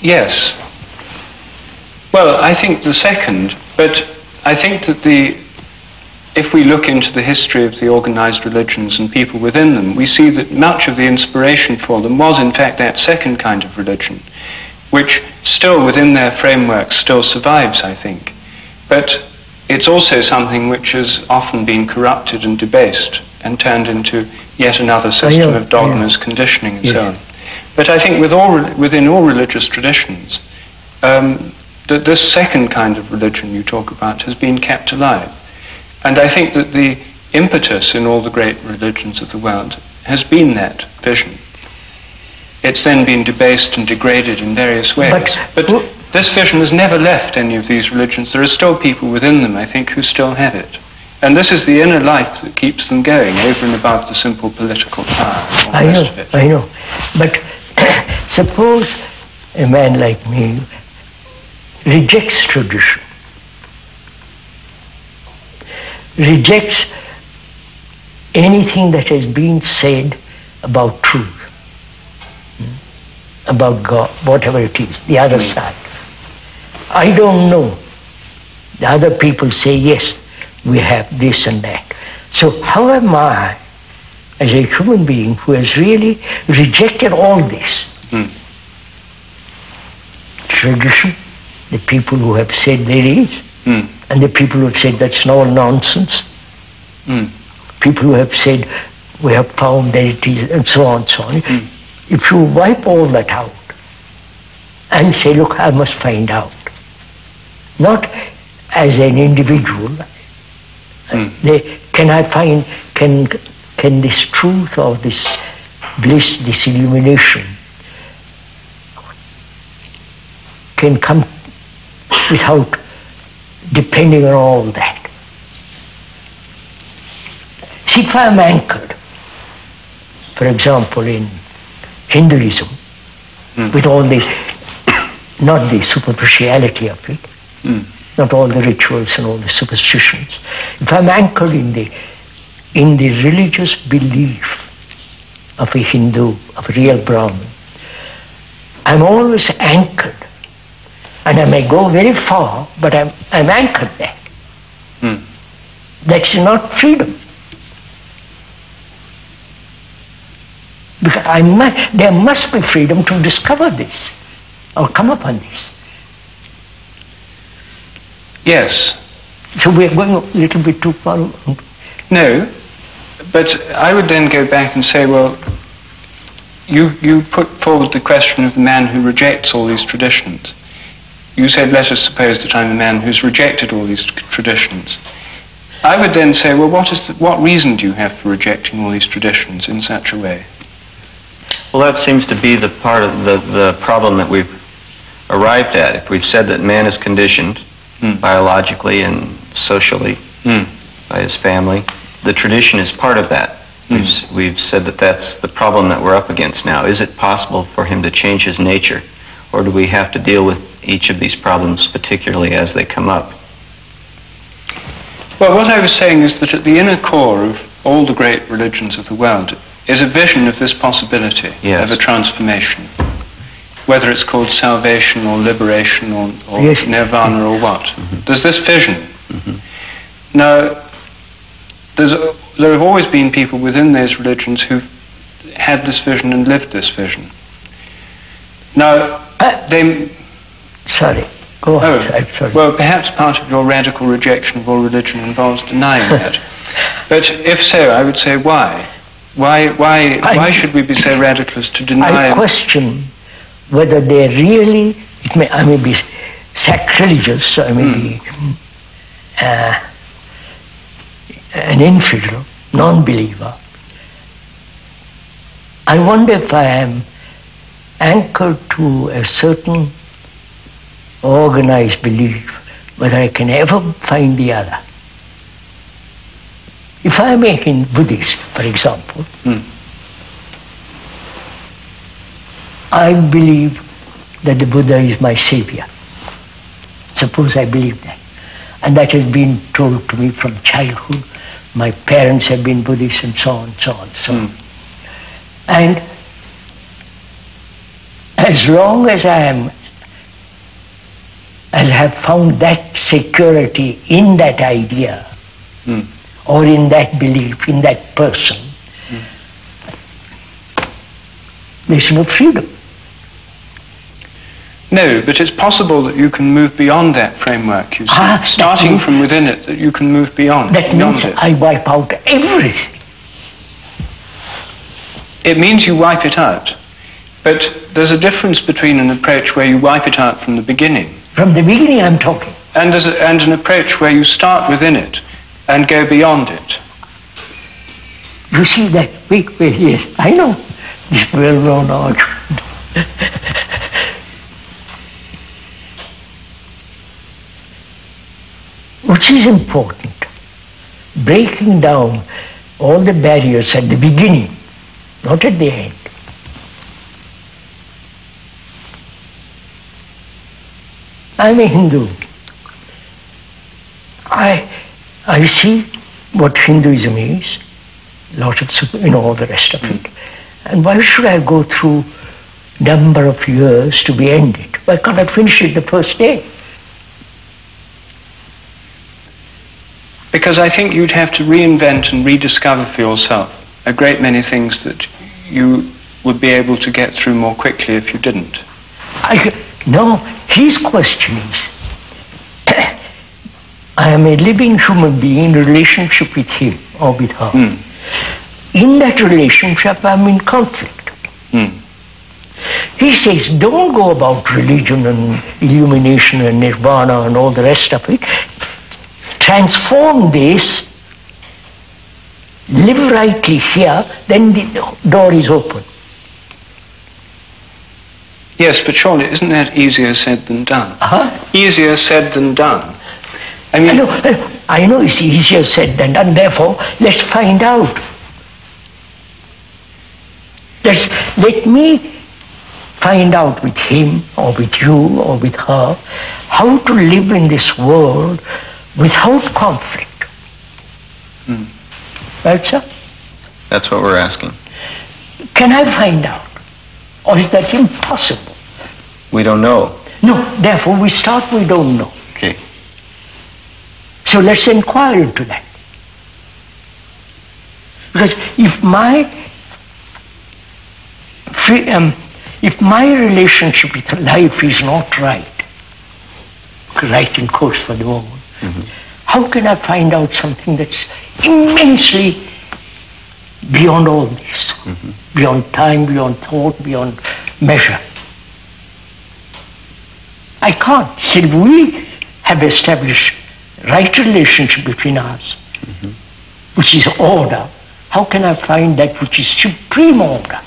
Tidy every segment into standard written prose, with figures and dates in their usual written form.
Yes. Well, I think the second, but I think that if we look into the history of the organized religions and people within them, we see that much of the inspiration for them was in fact that second kind of religion, which still within their framework still survives, I think. But it's also something which has often been corrupted and debased and turned into yet another system of dogmas, conditioning and so on. But I think within all religious traditions, that this second kind of religion you talk about has been kept alive. And I think that the impetus in all the great religions of the world has been that vision. It's then been debased and degraded in various ways. But this vision has never left any of these religions. There are still people within them, I think, who still have it. And this is the inner life that keeps them going, over and above the simple political power and all the rest of it. I know. But suppose a man like me rejects tradition, rejects anything that has been said about truth, about God, whatever it is, the other side. I don't know. The other people say, yes, we have this and that. So how am I, as a human being who has really rejected all this? Tradition, the people who have said there is, and the people who have said that's all nonsense, people who have said we have found that it is, and so on and so on. If you wipe all that out and say, look, I must find out, not as an individual, can I find, can this truth or this bliss, this illumination, can come without depending on all that. See, if I am anchored, for example, in Hinduism, with all this, not the superficiality of it, not all the rituals and all the superstitions. If I'm anchored in the religious belief of a Hindu, of a real Brahmin, I'm always anchored. And I may go very far, but I'm anchored there. That's not freedom. Because there must be freedom to discover this, or come upon this. Yes. So we're going a little bit too far. No, but I would then go back and say, well, you put forward the question of the man who rejects all these traditions. You said, let us suppose that I'm a man who's rejected all these traditions. I would then say, well, what reason do you have for rejecting all these traditions in such a way? Well, that seems to be the part of the problem that we've arrived at. If we've said that man is conditioned biologically and socially by his family, the tradition is part of that. We've said that that's the problem that we're up against now. Is it possible for him to change his nature? Or do we have to deal with each of these problems particularly as they come up? Well, what I was saying is that at the inner core of all the great religions of the world is a vision of this possibility of a transformation. Whether it's called salvation or liberation or nirvana or what. There's this vision. Now, there have always been people within those religions who've had this vision and lived this vision. Now, Sorry, go on. Sorry. Well, perhaps part of your radical rejection of all religion involves denying that. But if so, I would say why? Why should we be so radical as to deny? I question whether they really, I may be sacrilegious, I may be an infidel, non-believer. I wonder if I am anchored to a certain organized belief, whether I can ever find the other. If I am a Buddhist, for example, I believe that the Buddha is my savior. Suppose I believe that. And that has been told to me from childhood. My parents have been Buddhists and so on, so on, so on. And as long as I am as I have found that security in that idea, or in that belief, in that person, there's no freedom. No, but it's possible that you can move beyond that framework, you see. Starting from within it, that you can move beyond. That means I wipe out everything. It means you wipe it out. But there's a difference between an approach where you wipe it out from the beginning. From the beginning I'm talking. And an approach where you start within it and go beyond it. You see that? Wait, yes, I know. This well-known argument. Which is important, breaking down all the barriers at the beginning, not at the end. I'm a Hindu. I see what Hinduism is, lot of, all the rest of it. And why should I go through number of years to be ended? Why can't I finish it the first day? Because I think you'd have to reinvent and rediscover for yourself a great many things that you would be able to get through more quickly if you didn't. No, his question is, I am a living human being in relationship with him or with her. In that relationship, I'm in conflict. He says, don't go about religion and illumination and nirvana and all the rest of it. Transform this, live rightly here, then the door is open. Yes, but surely isn't that easier said than done? Easier said than done. I mean, I know it's easier said than done, therefore let's find out. Let me find out with him or with you or with her how to live in this world without conflict. Right, sir? That's what we're asking. Can I find out? Or is that impossible? We don't know. No, therefore we start, we don't know. Okay. So let's inquire into that. Because if my relationship with life is not right in quotes for the moment, how can I find out something that's immensely beyond all this, beyond time, beyond thought, beyond measure? I can't. Till we have established right relationship between us, which is order, how can I find that which is supreme order?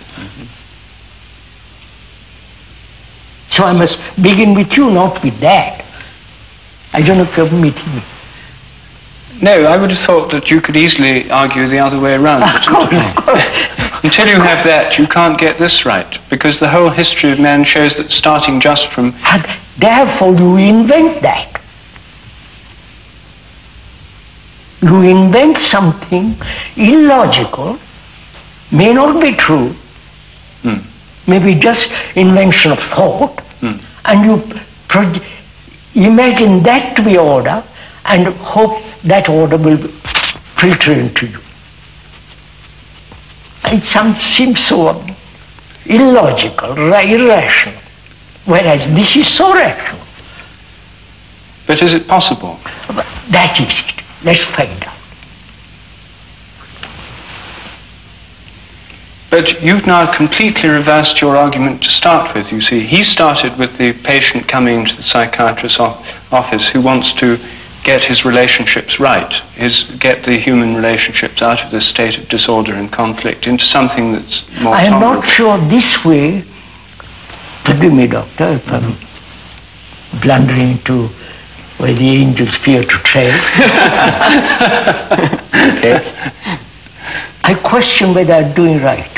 So I must begin with you, not with that. I don't know if you're meeting me. no, I would have thought that you could easily argue the other way around. Until you have that, you can't get this right, because the whole history of man shows that starting just from... And therefore you invent that. You invent something illogical, may not be true, may be just invention of thought, and you imagine that to be order and hope that order will filter into you. It seems so illogical, irrational, whereas this is so rational. But is it possible? That is it. Let's find out. But you've now completely reversed your argument to start with, you see. He started with the patient coming into the psychiatrist's office who wants to get his relationships right, get the human relationships out of this state of disorder and conflict into something that's more I am tolerable. not sure this way, forgive me, doctor, if I'm blundering into where the angels fear to tread. Okay. I question whether I'm doing right.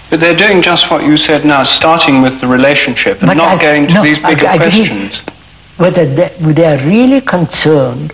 But they're doing just what you said now, starting with the relationship and not going to these bigger questions. Whether they are really concerned